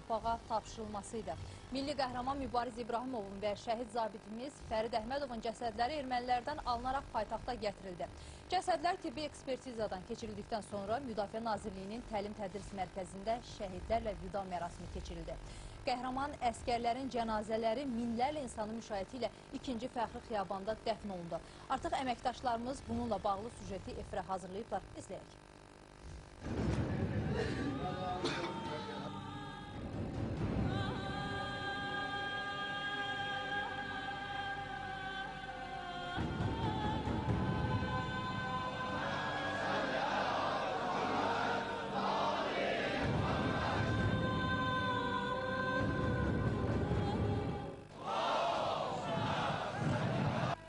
torpağa tapşırılması idi. Milli qəhrəman Mübariz İbrahimovun və şəhid zabitimiz Fərid Əhmədovun cəsədləri ermənilərdən alınaraq paytaxta gətirildi. Cəsədlər tibbi ekspertizadan keçirildikdən sonra Müdafiə Nazirliyinin təlim-tədris mərkəzində şəhidlərlə vida mərasimi keçirildi. Qəhrəman əskərlərin cənazələri minlərlə insanın müşayiəti ilə 2-ci Fəxri Xiyabanda dəfn olundu. Artıq əməkdaşlarımız bununla bağlı süjeti efirə hazırlayıblar. İzləyək.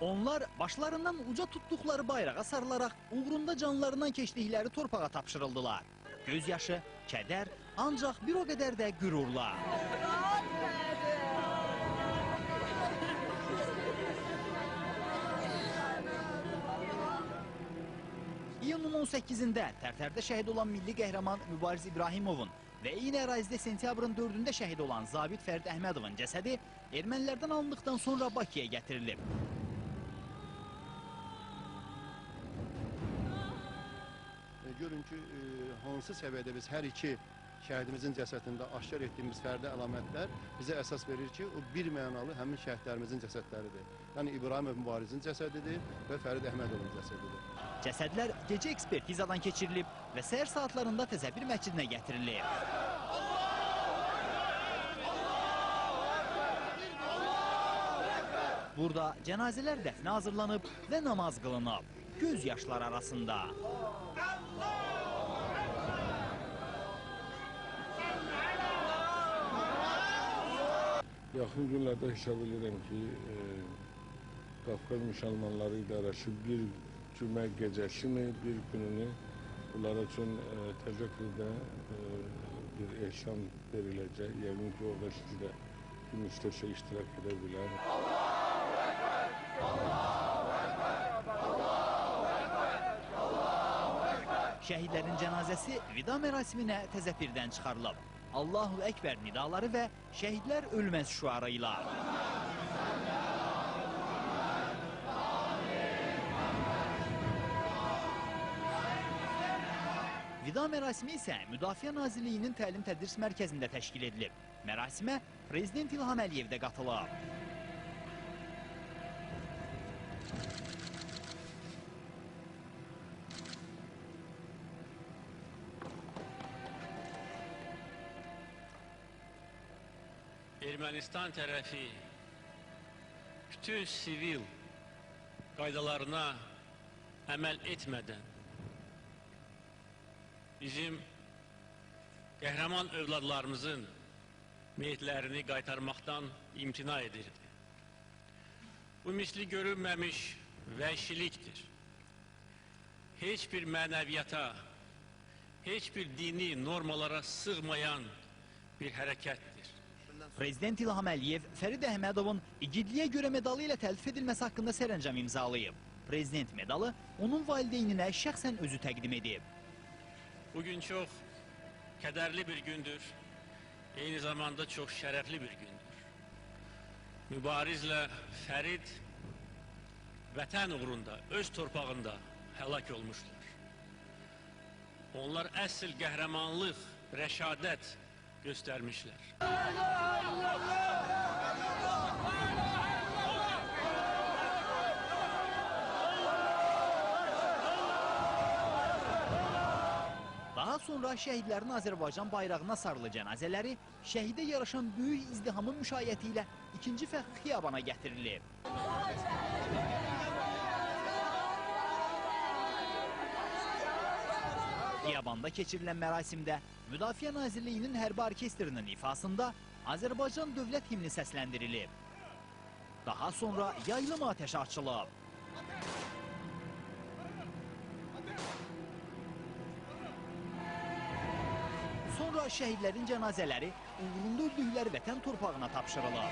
Onlar başlarından uca tutduqları bayrağa sarılaraq uğrunda canlarından keçdikləri torpağa tapşırıldılar. Gözyaşı, kədər, ancaq bir o qədər də qürurla. İyunun 18-də Tərtərdə şəhid olan milli qəhrəman Mübariz İbrahimovun və eyni ərazidə sentyabrın 4-də şəhid olan zabit Fərid Əhmədovun cəsədi ermənilərdən alındıqdan sonra Bakıya gətirilib. Görün ki, hansı səviyyədə biz hər iki şəhidimizin cəsədində aşkar etdiyimiz fərdi əlamətlər bizə əsas verir ki, o bir mənalı həmin şəhidlərimizin cəsədləridir. Yəni İbrahimov Mübarizin cəsədidir və Fərid Əhmədovun cəsədidir. Cəsədlər gecə ekspertizadan keçirilib və səhər saatlarında Təzəbir məscidinə gətirilib. Burada cənazələr dəfnə hazırlanıb və namaz qılınıb. Göz yaşlar arasında. Yaxın günlərdə hesab edirəm ki, Qafqaz müsəlmanları idarəsi bir cümə gecəsini, bir gününü bunlar üçün Təzəqirdə bir ehsan veriləcək. Yəqin ki, orada siz də kim istəsə iştirak edə bilər. Allahu Ekber! Allahu Ekber! Allahu Ekber! Allahu Ekber! Şəhidlərin cənazəsi vida mərasiminə Təzəpirdən çıxarılıb. Allahu Ekber nidaları və şəhidlər ölməz şüarıyla. Vida mərasimi isə Müdafiə Nazirliyinin təlim-tədris mərkəzində təşkil edilib. Mərasimə Prezident İlham Əliyev də qatılıb. Ermənistan tərəfi bütün sivil qaydalarına əməl etmədən bizim qəhrəman övladlarımızın meyitlərini qaytarmaqdan imtina edirdi. Bu misli görünməmiş vəhşilikdir. Heç bir mənəviyyata, heç bir dini normalara sığmayan bir hərəkətdir. Prezident İlham Əliyev Fərid Əhmədovun igidliyə görə medalı ilə təltif edilməsi haqqında sərəncam imzalayıb. Prezident medalı onun valideyninə şəxsən özü təqdim edib. Bugün çox kədərli bir gündür, eyni zamanda çox şərəfli bir gündür. Mübarizlə Fərid vətən uğrunda, öz torpağında həlak olmuşlar. Onlar əsl qəhrəmanlıq, rəşadət göstərmişlər. Daha sonra şəhidlərin Azərbaycan bayrağına sarılı cənazələri şəhidə yaraşan böyük izdihamın müşayiəti ilə 2-ci Fəxri Xiyabana gətirilib. Xiyabanda keçirilən mərasimdə Müdafiə Nazirliyinin hərbi orkestrinin ifasında Azərbaycan dövlət himni səsləndirilib. Daha sonra yaylım atəşi açılıb. Sonra şəhidlərin cənazələri uğrunda öldükləri vətən torpağına tapşırılıb.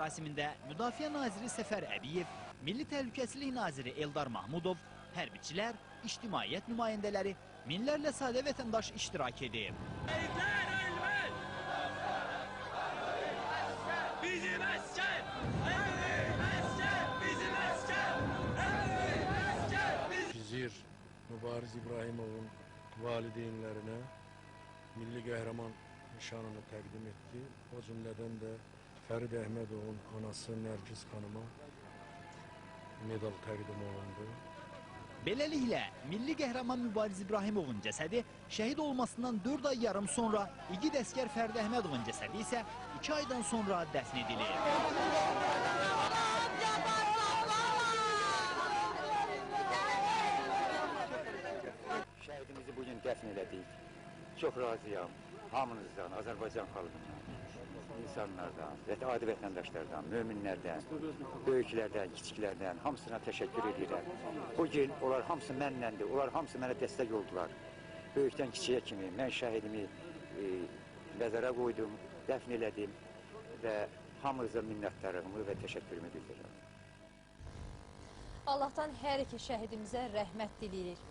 mərasimində Müdafiə Naziri Səfər Əbiyev, Milli Təhlükəsizlik Naziri Eldar Mahmudov, hərbiçilər, ictimaiyyət nümayəndələri, minlərlə sadə vətəndaş iştirak edib. Bizim əskər! Bizim əskər! Gizir Mübariz İbrahimovun valideynlərinə milli qəhrəman nişanını təqdim etdi. O cümlədən də Fərid Əhmədovun anası Nərgiz xanıma medal təqdim olundu. Beləliklə, milli qəhrəman Mübariz İbrahimovun cəsədi şəhid olmasından 4 ay yarım sonra igid əskər Fərid Əhmədovun cəsədi isə 2 aydan sonra dəfn edilir. Şəhidimizi bugün dəfn elədik. Çox razıyam hamınızdan, Azərbaycan xalqından, insanlardan, adi vətəndaşlardan, möminlərdən, böyüklərdən, kiçiklərdən hamısına təşəkkür edirəm. Bugün onlar hamısı mənləndir, onlar hamısı mənə dəstək oldular. Böyükdən kiçiyə kimi mən şəhidimi məzara qoydum, dəfn elədim və hamınıza minnətdarlığımı və təşəkkürümü bildirirəm. Allahdan hər iki şəhidimizə rəhmət diləyirik.